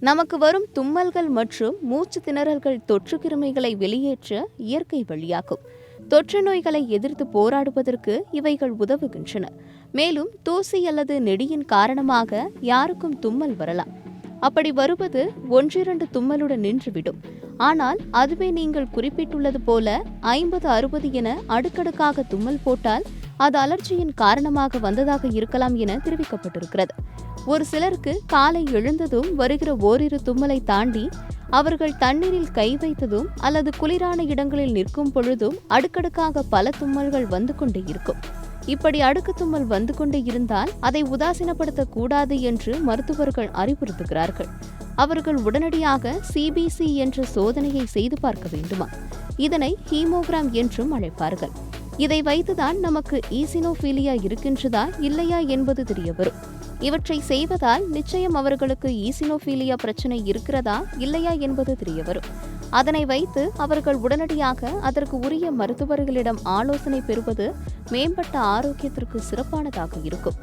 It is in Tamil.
நமக்கு வரும் தும்மல்கள் மற்றும் மூச்சு திணறல்கள் தொற்று கிருமிகளை வெளியேற்ற இயற்கை வழியாகும். தொற்று நோய்களை எதிர்த்து போராடுவதற்கு இவைகள் உதவுகின்றன. மேலும் தூசி அல்லது நெடியின் காரணமாக யாருக்கும் தும்மல் வரலாம். அப்படி வருவது 1-2 தும்மலுடன் நின்றுவிடும். ஆனால் அதுவே நீங்கள் குறிப்பிட்டுள்ளது போல 50-60 என அடுக்கடுக்காக தும்மல் போட்டால் அது அலர்ஜியின் காரணமாக வந்ததாக இருக்கலாம் என தெரிவிக்கப்பட்டிருக்கிறது. ஒரு சிலருக்கு காலை எழுந்ததும் வருகிற ஓரிரு தும்மலை தாண்டி அவர்கள் தண்ணீரில் கை வைத்ததும் அல்லது குளிரான இடங்களில் நிற்கும் பொழுதும் அடுக்கடுக்காக பல தும்மல்கள் வந்து கொண்டே இருக்கும். இப்படி அடுக்கு தும்மல் வந்து கொண்டே இருந்தால் அதை உதாசீனப்படுத்தக் கூடாது என்று மருத்துவர்கள் அறிவுறுத்துகிறார்கள். அவர்கள் உடனடியாக சிபிசி என்ற சோதனையை செய்து பார்க்க வேண்டுமா? இதனை ஹீமோகிராம் என்றும் அழைப்பார்கள். இதை வைத்துதான் நமக்கு ஈசினோபீலியா இருக்கின்றதா இல்லையா என்பது தெரியவரும். இவற்றை செய்வதால் நிச்சயம் அவர்களுக்கு ஈசினோபீலியா பிரச்சனை இருக்கிறதா இல்லையா என்பது தெரியவரும். அதனை வைத்து அவர்கள் உடனடியாக அதற்கு உரிய மருத்துவர்களிடம் ஆலோசனை பெறுவது மேம்பட்ட ஆரோக்கியத்திற்கு சிறப்பானதாக இருக்கும்.